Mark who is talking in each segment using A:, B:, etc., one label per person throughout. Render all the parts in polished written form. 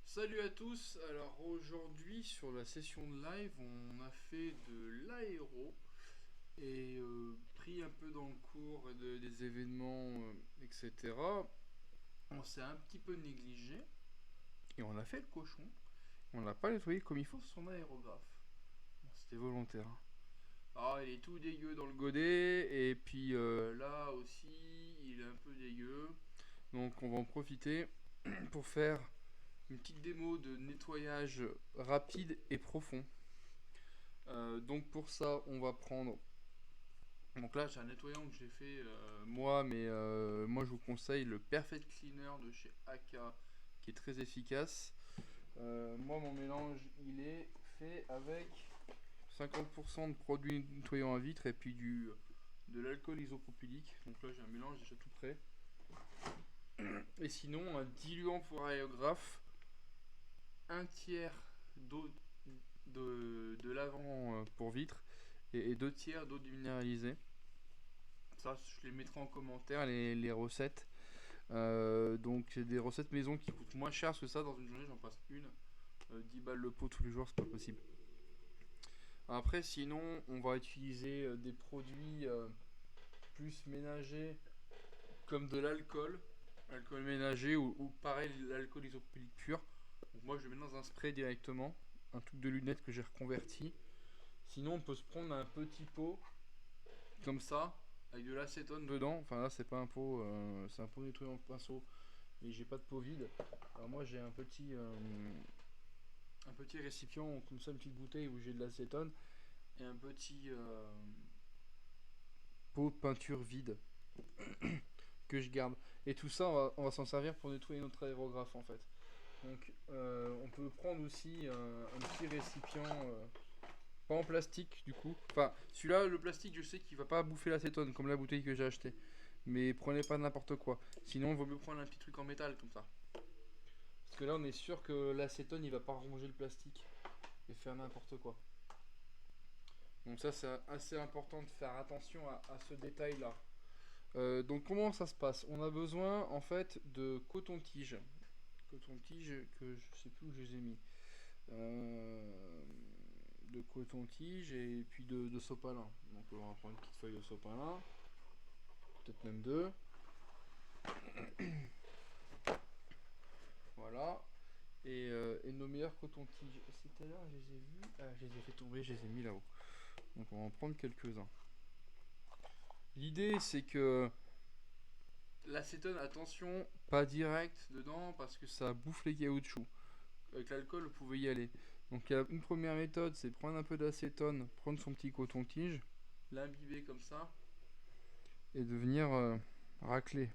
A: Salut à tous, alors aujourd'hui sur la session de live on a fait de l'aéro et pris un peu dans le cours des événements etc. On s'est un petit peu négligé et on a fait le cochon, on n'a pas nettoyé comme il faut son aérographe. Bon, c'était volontaire. Ah, il est tout dégueu dans le godet et puis là aussi il est un peu dégueu, donc on va en profiter pour faire une petite démo de nettoyage rapide et profond. Donc pour ça, on va prendre. Donc là, c'est un nettoyant que j'ai fait moi, mais moi je vous conseille le Perfect Cleaner de chez AK qui est très efficace. Moi, mon mélange il est fait avec 50% de produits nettoyants à vitre et puis de l'alcool isopropylique. Donc là, j'ai un mélange déjà tout prêt. Et sinon, un diluant pour aérographe, un tiers d'eau de l'avant pour vitre et 2 tiers d'eau déminéralisée. Ça, je les mettrai en commentaire, les recettes. Donc, c'est des recettes maison qui coûtent moins cher que ça. Dans une journée, j'en passe une. 10 balles le pot tous les jours, c'est pas possible. Après, sinon, on va utiliser des produits plus ménagers comme de l'alcool. Alcool ménager ou pareil, l'alcool isopropylique pur. Donc, moi, je le mets dans un spray directement. Un truc de lunettes que j'ai reconverti. Sinon, on peut se prendre un petit pot comme ça, avec de l'acétone dedans. Enfin, là, c'est pas un pot, c'est un pot nettoyant de pinceau. Et j'ai pas de pot vide. Alors, moi, j'ai un petit récipient, comme ça, une petite bouteille où j'ai de l'acétone. Et un petit pot de peinture vide que je garde. Et tout ça, on va s'en servir pour nettoyer notre aérographe en fait. Donc, on peut prendre aussi un petit récipient. Pas en plastique du coup. Enfin, celui-là, le plastique, je sais qu'il va pas bouffer l'acétone comme la bouteille que j'ai acheté. Mais prenez pas n'importe quoi. Sinon, il vaut mieux prendre un petit truc en métal comme ça. Parce que là, on est sûr que l'acétone, il va pas ronger le plastique et faire n'importe quoi. Donc ça, c'est assez important de faire attention à ce détail-là. Donc comment ça se passe? On a besoin en fait de coton-tige. Coton-tige que je sais plus où je les ai mis. Euh, de coton-tige et puis de sopalin. Donc on va prendre une petite feuille de sopalin, peut-être même deux. Voilà. Et nos meilleurs coton-tiges. C'est tout à l'heure, je les ai vus. Ah, je les ai fait tomber, je les ai mis là-haut. Donc on va en prendre quelques-uns. L'idée c'est que l'acétone, attention, pas direct dedans parce que ça bouffe les caoutchoucs. Avec l'alcool, vous pouvez y aller. Donc, il y a une première méthode, c'est prendre un peu d'acétone, prendre son petit coton-tige, l'imbiber comme ça, et de venir racler.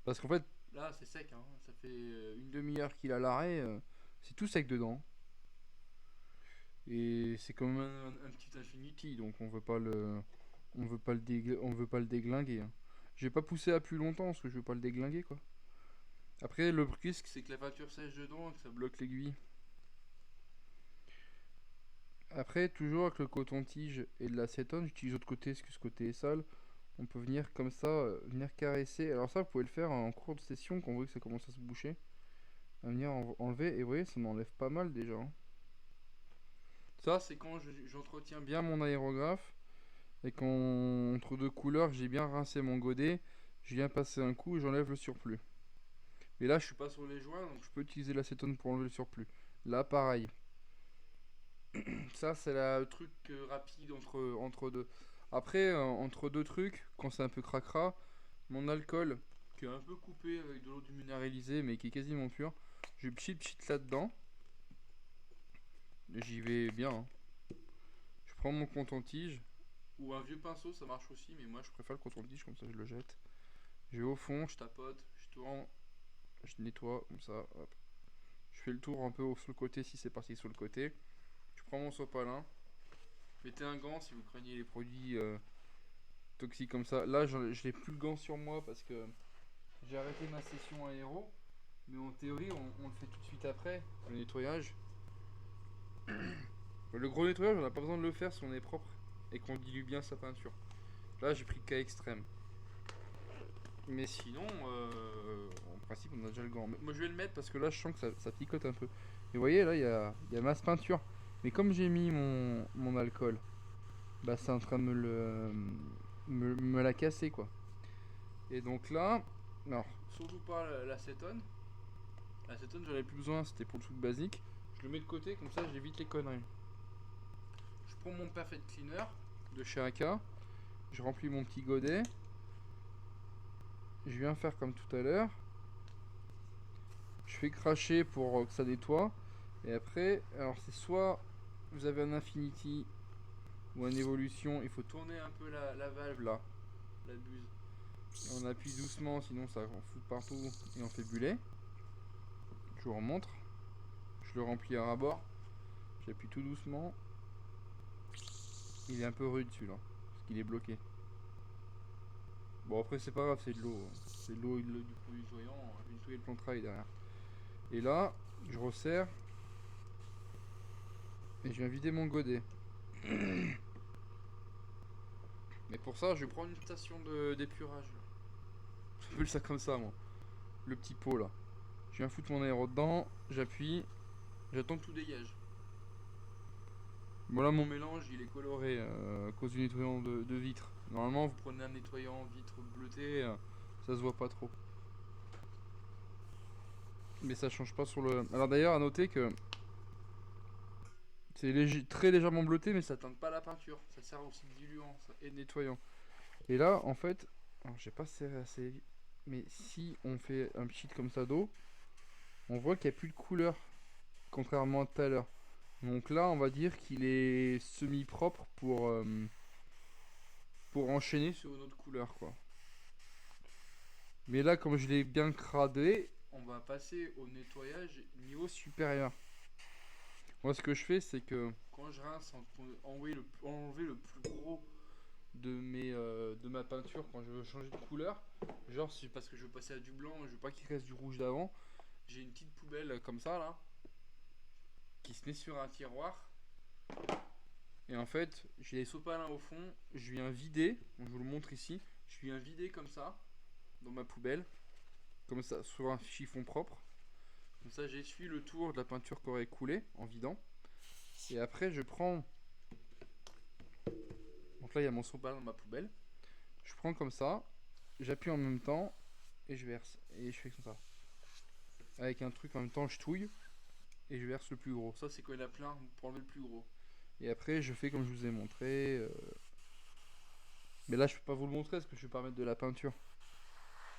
A: Parce qu'en fait, là, c'est sec, hein. Ça fait une demi-heure qu'il a l'arrêt, c'est tout sec dedans. Et c'est comme un petit Infinity, donc on veut pas le déglinguer, hein. Je vais pas pousser à plus longtemps parce que je veux pas le déglinguer, quoi. Après, le risque, c'est que la peinture sèche dedans et que ça bloque l'aiguille. Après, toujours avec le coton-tige et de l'acétone, j'utilise l'autre côté parce que ce côté est sale. On peut venir comme ça, venir caresser. Alors ça, vous pouvez le faire en cours de session quand vous voyez que ça commence à se boucher. À venir enlever, et vous voyez, ça m'enlève pas mal déjà, hein. Ça, c'est quand j'entretiens bien mon aérographe et quand entre deux couleurs, j'ai bien rincé mon godet. Je viens passer un coup et j'enlève le surplus. Mais là, je suis pas sur les joints, donc je peux utiliser l'acétone pour enlever le surplus. Là, pareil. Ça, c'est le truc rapide entre deux. Après, entre deux trucs, quand c'est un peu cracra, mon alcool, qui est un peu coupé avec de l'eau déminéralisée, mais qui est quasiment pur, je pchit là-dedans. J'y vais bien, hein. Je prends mon coton-tige, ou un vieux pinceau, ça marche aussi, mais moi je préfère le coton-tige, comme ça je le jette. Je vais au fond, je tapote, je tourne, je nettoie, comme ça, hop. Je fais le tour un peu sur le côté si c'est parti sur le côté. Je prends mon sopalin. Mettez un gant si vous craignez les produits toxiques comme ça. Là, je n'ai plus le gant sur moi parce que j'ai arrêté ma session aéro. Mais en théorie, on le fait tout de suite après, le nettoyage. Le gros nettoyage, on n'a pas besoin de le faire si on est propre et qu'on dilue bien sa peinture. Là, j'ai pris le cas extrême. Mais sinon, en principe, on a déjà le gant. Mais moi, je vais le mettre parce que là, je sens que ça picote un peu. Et vous voyez, là, il y a masse peinture. Mais comme j'ai mis mon alcool, bah, c'est en train de me la casser, quoi. Et donc là, alors, surtout pas l'acétone. L'acétone, j'en avais plus besoin, c'était pour le truc basique. Je le mets de côté, comme ça, j'évite les conneries. Je prends mon Perfect Cleaner de chez Aka. Je remplis mon petit godet. Je viens faire comme tout à l'heure. Je fais cracher pour que ça nettoie. Et après, alors c'est soit vous avez un Infinity ou un Evolution, il faut tourner un peu la valve là, la buse. Et on appuie doucement, sinon ça en fout partout et on fait buller. Je vous remontre. Je le remplis à ras-bord. J'appuie tout doucement. Il est un peu rude celui-là, parce qu'il est bloqué. Bon après c'est pas grave, c'est de l'eau. C'est de l'eau du produit nettoyant. Je vais nettoyer le plan de travail derrière. Et là, je resserre. Et je viens vider mon godet. Mais pour ça, je vais prendre une station d'épurage. J'appelle ça comme ça, moi. Le petit pot là. Je viens foutre mon aéro dedans, j'appuie, j'attends que tout dégage. Voilà, mon mélange, il est coloré à cause du nettoyant de vitre. Normalement, vous prenez un nettoyant vitre bleuté, ça se voit pas trop. Mais ça change pas sur le. Alors d'ailleurs, à noter que c'est très légèrement bleuté, mais ça teinte pas la peinture. Ça sert aussi de diluant et de nettoyant. Et là, en fait, alors j'ai pas serré assez, mais si on fait un pchit comme ça d'eau, on voit qu'il n'y a plus de couleur, contrairement à tout à l'heure. Donc là, on va dire qu'il est semi-propre pour enchaîner sur une autre couleur, quoi. Mais là, comme je l'ai bien cradé, on va passer au nettoyage niveau supérieur. Moi, ce que je fais, c'est que quand je rince, enlever le plus gros de ma peinture quand je veux changer de couleur, genre c'est parce que je veux passer à du blanc, je veux pas qu'il reste du rouge d'avant, j'ai une petite poubelle comme ça là, qui se met sur un tiroir. Et en fait, j'ai les sopalins au fond, je viens vider, je vous le montre ici, je viens vider comme ça, dans ma poubelle, comme ça, sur un chiffon propre. Comme ça, j'essuie le tour de la peinture qui aurait coulé en vidant. Et après, je prends. Donc là, il y a mon sopalin dans ma poubelle. Je prends comme ça, j'appuie en même temps et je verse. Et je fais comme ça. Avec un truc en même temps, je touille et je verse le plus gros. Ça, c'est quand il y en a plein pour enlever le plus gros. Et après, je fais comme je vous ai montré. Mais là, je peux pas vous le montrer parce que je vais pas mettre de la peinture.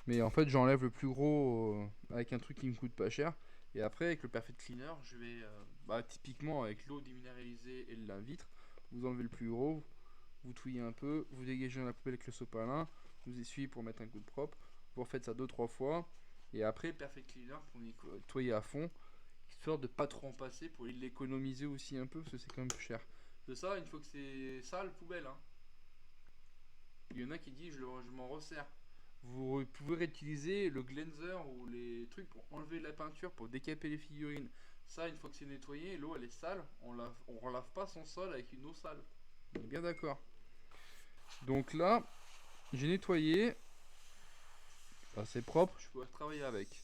A: Mais en fait, j'enlève le plus gros avec un truc qui me coûte pas cher. Et après, avec le Perfect Cleaner, je vais typiquement avec l'eau déminéralisée et le lave-vitre, vous enlevez le plus gros, vous touillez un peu, vous dégagez dans la poubelle avec le sopalin, vous essuyez pour mettre un coup de propre. Vous refaites ça 2-3 fois. Et après, Perfect Cleaner pour nettoyer à fond, histoire de pas trop en passer pour l'économiser aussi un peu parce que c'est quand même plus cher. De ça, une fois que c'est sale, poubelle. Hein. Il y en a qui disent je m'en resserre. Vous pouvez réutiliser le cleanser ou les trucs pour enlever la peinture, pour décaper les figurines. Ça, une fois que c'est nettoyé, l'eau elle est sale, on relave pas son sol avec une eau sale. On est bien d'accord. Donc là, j'ai nettoyé, c'est propre, je peux travailler avec.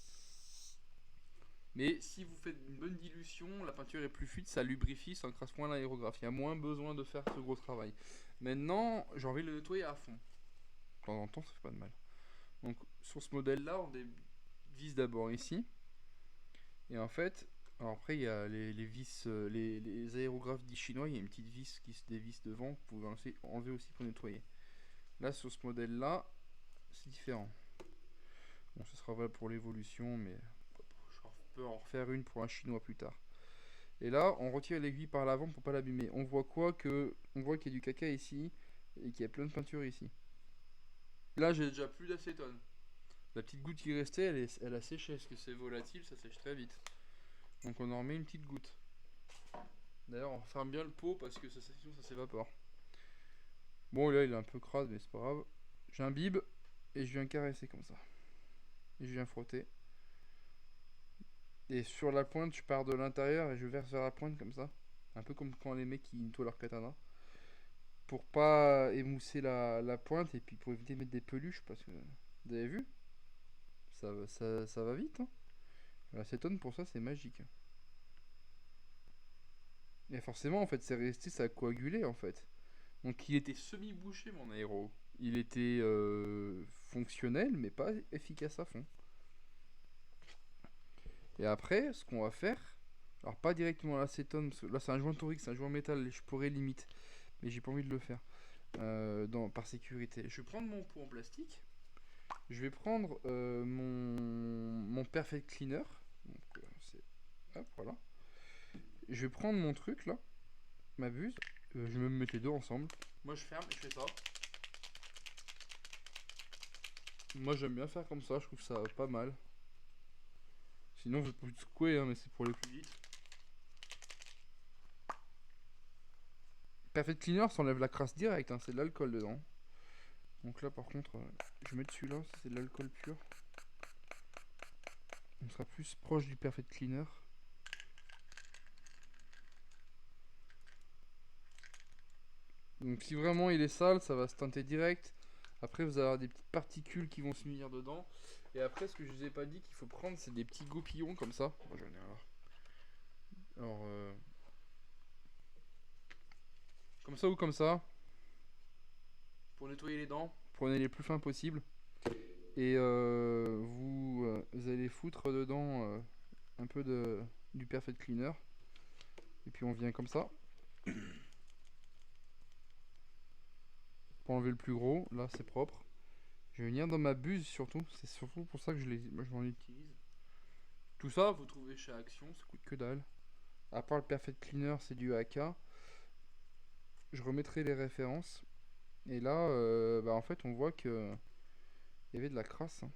A: Mais si vous faites une bonne dilution, la peinture est plus fluide, ça lubrifie, ça encrasse moins l'aérographe. Il y a moins besoin de faire ce gros travail. Maintenant, j'ai envie de le nettoyer à fond. De temps en temps, ça fait pas de mal. Donc sur ce modèle là, on vise d'abord ici. Et en fait, alors après il y a les vis, les aérographes dits chinois, il y a une petite vis qui se dévisse devant, vous pouvez enlever aussi pour nettoyer. Là sur ce modèle là, c'est différent. Bon, ce sera vrai pour l'évolution, mais je peux en refaire une pour un chinois plus tard. Et là, on retire l'aiguille par l'avant pour pas l'abîmer. On voit on voit qu'il y a du caca ici et qu'il y a plein de peinture ici. Là, j'ai déjà plus d'acétone. La petite goutte qui restait, elle a séché parce que c'est volatile, ça sèche très vite. Donc on en remet une petite goutte. D'ailleurs, on ferme bien le pot parce que sinon ça s'évapore. Bon, là il est un peu crade, mais c'est pas grave. J'imbibe et je viens caresser comme ça. Et je viens frotter. Et sur la pointe, je pars de l'intérieur et je verse vers la pointe comme ça. Un peu comme quand les mecs qui nettoient leur katana. Pour pas émousser la pointe et puis pour éviter de mettre des peluches parce que Vous avez vu? Ça va vite, hein. L'acétone pour ça c'est magique. Et forcément en fait c'est resté, ça a coagulé en fait. Donc il était semi-bouché mon aéro. Il était fonctionnel mais pas efficace à fond. Et après ce qu'on va faire, alors pas directement l'acétone, parce que là c'est un joint torique, c'est un joint métal, je pourrais limite, mais j'ai pas envie de le faire par sécurité. Je vais prendre mon pot en plastique, je vais prendre mon Perfect Cleaner, donc hop voilà. Je vais prendre mon truc là, ma buse, je vais me mettre les deux ensemble. Moi je ferme et je fais ça. Moi j'aime bien faire comme ça, je trouve ça pas mal. Sinon je peux secouer hein, mais c'est pour les plus vite. Perfect Cleaner ça enlève la crasse direct, hein, c'est de l'alcool dedans. Donc là par contre, je vais mettre celui-là, c'est de l'alcool pur. On sera plus proche du Perfect Cleaner. Donc si vraiment il est sale, ça va se teinter direct. Après vous allez avoir des petites particules qui vont se munir dedans. Et après ce que je vous ai pas dit qu'il faut prendre, c'est des petits goupillons comme ça. Moi j'en ai un là. Alors comme ça ou comme ça. Pour nettoyer les dents. Prenez les plus fins possibles. Et vous allez foutre dedans un peu du Perfect Cleaner. Et puis on vient comme ça. Pour enlever le plus gros, là c'est propre. Je vais venir dans ma buse surtout, c'est surtout pour ça que moi, je m'en utilise. Tout ça, vous trouvez chez Action, ça coûte que dalle. À part le Perfect Cleaner, c'est du AK. Je remettrai les références. Et là, en fait, on voit que il y avait de la crasse, hein.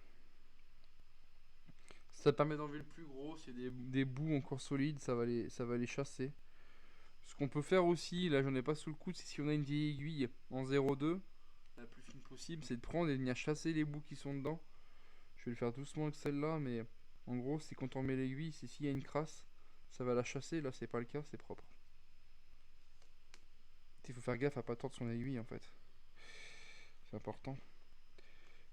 A: Ça permet d'enlever le plus gros, c'est des bouts encore solides, ça va les chasser. Ce qu'on peut faire aussi, là j'en ai pas sous le coude, c'est si on a une vieille aiguille en 0,2, la plus fine possible, c'est de prendre et de venir chasser les bouts qui sont dedans. Je vais le faire doucement avec celle-là, mais en gros, c'est quand on met l'aiguille, c'est s'il y a une crasse, ça va la chasser. Là, c'est pas le cas, c'est propre. Il faut faire gaffe à pas tordre son aiguille en fait. C'est important.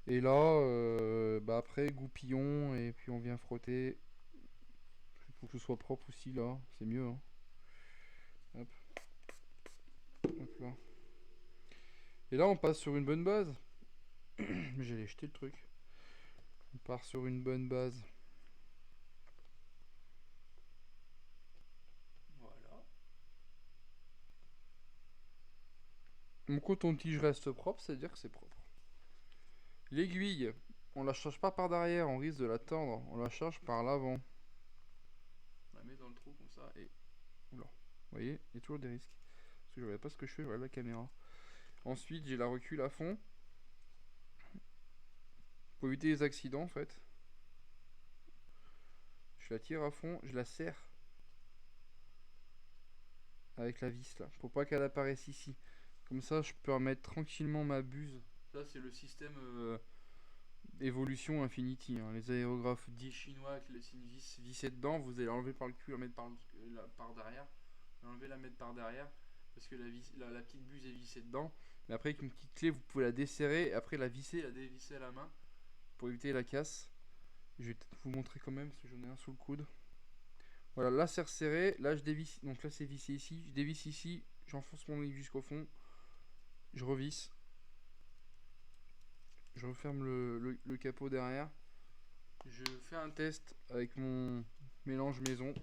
A: Et là, après, goupillon, et puis on vient frotter. Il faut que ce soit propre aussi là, c'est mieux, hein. Hop. Hop là. Et là, on passe sur une bonne base. J'allais jeter le truc. On part sur une bonne base. Voilà. Mon coton-tige reste propre, c'est-à-dire que c'est propre. L'aiguille, on la charge pas par derrière, on risque de la tordre, on la charge par l'avant. On la met dans le trou comme ça et... Oula, vous voyez, il y a toujours des risques. Parce que je ne vois pas ce que je fais, je regarde la caméra. Ensuite, j'ai la recule à fond. Pour éviter les accidents en fait. Je la tire à fond, je la serre. Avec la vis là, pour pas qu'elle apparaisse ici. Comme ça, je peux remettre tranquillement ma buse. Ça, c'est le système Evolution Infinity, hein. Les aérographes dits chinois avec les signes vissés dedans, vous allez l'enlever par le cul, la mettre par derrière. L'enlever, la mettre par derrière. Parce que la petite buse est vissée dedans. Mais après, avec une petite clé, vous pouvez la desserrer. Et après, la visser, la dévisser à la main. Pour éviter la casse. Je vais peut-être vous montrer quand même, parce que j'en ai un sous le coude. Voilà, là c'est resserré. Là, je dévisse. Donc là, c'est vissé ici. Je dévisse ici. J'enfonce mon aiguille jusqu'au fond. Je revisse. Je referme le capot derrière. Je fais un test avec mon mélange maison.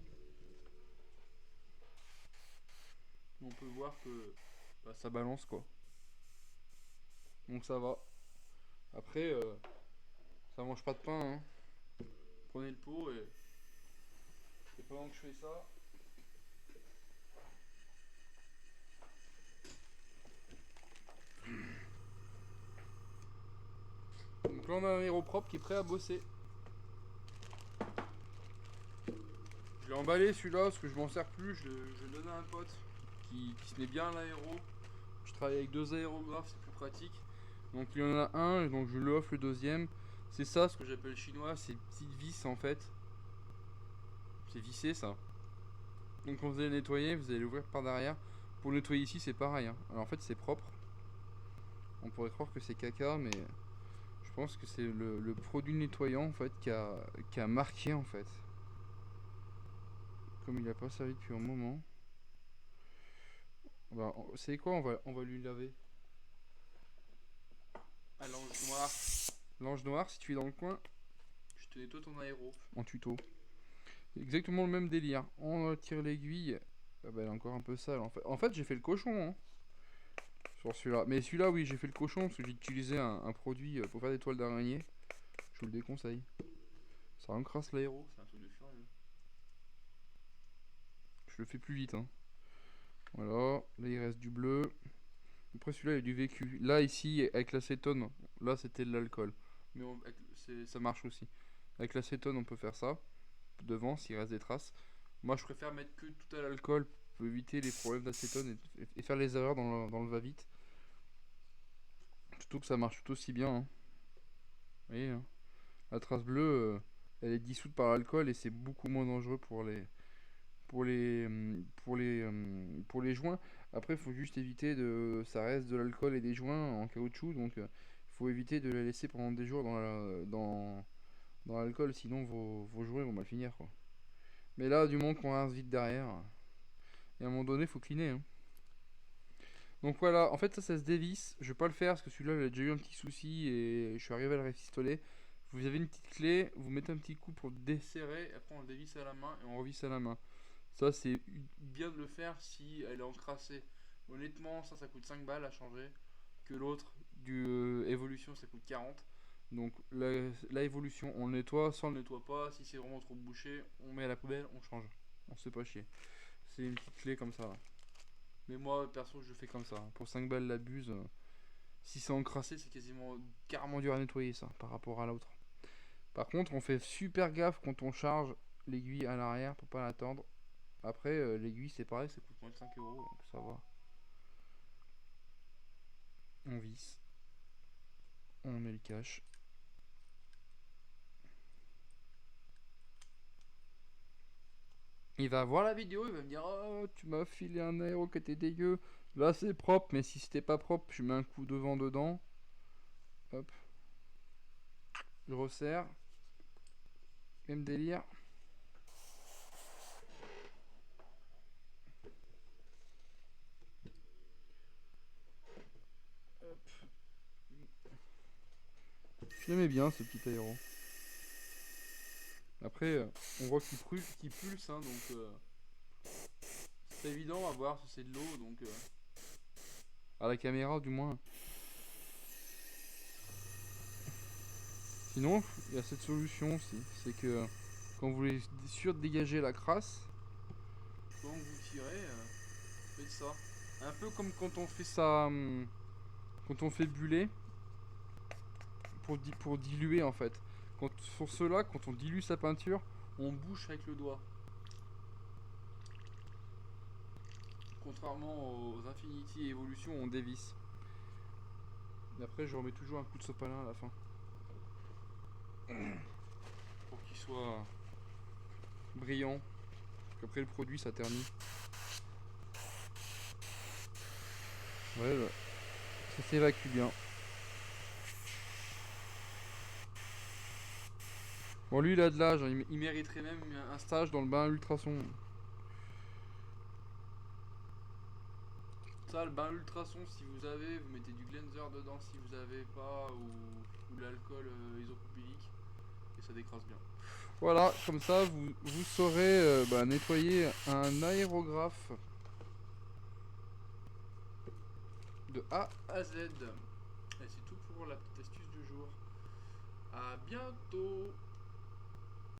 A: On peut voir que ça balance quoi. Donc ça va. Après, ça mange pas de pain, hein. Prenez le pot et pendant que je fais ça, donc là on a un aéro propre qui est prêt à bosser. Je l'ai emballé celui-là parce que je m'en sers plus, je le donne à un pote qui se met bien à l'aéro. Je travaille avec 2 aérographes, c'est plus pratique. Donc il y en a un, donc je lui offre le deuxième. C'est ça ce que j'appelle chinois, c'est une petite vis en fait. C'est vissé ça. Donc quand vous allez nettoyer, vous allez l'ouvrir par derrière. Pour nettoyer ici c'est pareil, hein. Alors en fait c'est propre. On pourrait croire que c'est caca mais je Je pense que c'est le produit nettoyant en fait qui a marqué en fait. Comme il a pas servi depuis un moment. Bah, c'est quoi, on va lui laver. À l'ange noir. L'ange noir, si tu es dans le coin, je te nettoie ton aéro. En tuto. Exactement le même délire. On tire l'aiguille. Ah bah, elle est encore un peu sale en fait. En fait, j'ai fait le cochon hein, sur celui-là. Mais celui-là, oui, j'ai fait le cochon parce que j'ai utilisé un produit pour faire des toiles d'araignée. Je vous le déconseille. Ça encrasse l'aéro, c'est un truc de furieux. Je le fais plus vite. Hein. Voilà, là il reste du bleu. Après celui-là il y a du vécu. Là ici avec l'acétone, là c'était de l'alcool. Mais ça marche aussi. Avec l'acétone on peut faire ça. Devant s'il reste des traces. Moi je préfère mettre que tout à l'alcool pour éviter les problèmes d'acétone et faire les erreurs dans le va-vite. Surtout que ça marche tout aussi bien. Hein. Vous voyez, hein. La trace bleue, elle est dissoute par l'alcool et c'est beaucoup moins dangereux pour les joints. Après, il faut juste éviter ça reste de l'alcool et des joints en caoutchouc, donc il faut éviter de les laisser pendant des jours dans l'alcool, sinon vos joints vont mal finir, quoi. Mais là, du moment qu'on rince vite derrière, et à un moment donné, il faut cleaner. Hein. Donc voilà, en fait, ça se dévisse. Je vais pas le faire parce que celui-là, il a déjà eu un petit souci et je suis arrivé à le réfistoler. Vous avez une petite clé, vous mettez un petit coup pour desserrer, après on le dévisse à la main et on revisse à la main. Ça, c'est bien de le faire si elle est encrassée. Honnêtement, ça coûte 5 balles à changer. Que l'autre, du Evolution, ça coûte 40. Donc la Evolution, on le nettoie. Ça, on le nettoie pas. Si c'est vraiment trop bouché, on met à la poubelle, on change. On se fait pas chier. C'est une petite clé comme ça. Mais moi, perso, je fais comme ça. Pour 5 balles la buse, si c'est encrassé, c'est quasiment carrément dur à nettoyer ça par rapport à l'autre. Par contre, on fait super gaffe quand on charge l'aiguille à l'arrière pour pas la tordre. Après, l'aiguille, c'est pareil, ça coûte moins de 5 euros, donc ça va. On visse. On met le cache. Il va voir la vidéo, il va me dire oh, tu m'as filé un aéro qui était dégueu. Là, c'est propre, mais si c'était pas propre, je mets un coup de vent dedans. Hop. Je resserre. Même délire. Hop. Je l'aimais bien ce petit aéro. Après, on voit qu'il pulse, hein, donc c'est évident à voir si c'est de l'eau, donc à la caméra du moins. Sinon, il y a cette solution aussi, c'est que quand vous voulez dégager la crasse, quand vous tirez, faites ça. Un peu comme quand on fait ça, quand on fait buller pour diluer en fait. Sur ceux-là, quand on dilue sa peinture, on bouche avec le doigt. Contrairement aux Infinity et Evolution, on dévisse. Et après, je remets toujours un coup de sopalin à la fin. Pour qu'il soit brillant. Après, le produit, ça ternit. Ouais, bah, ça s'évacue bien. Bon, lui, il a de l'âge. Hein. Il mériterait même un stage dans le bain ultrason. Ça, le bain ultrason, si vous avez, vous mettez du cleanser dedans si vous avez pas, ou l'alcool isopropylique, et ça décrasse bien. Voilà, comme ça, vous saurez nettoyer un aérographe de A à Z. Et c'est tout pour la petite astuce du jour. À bientôt!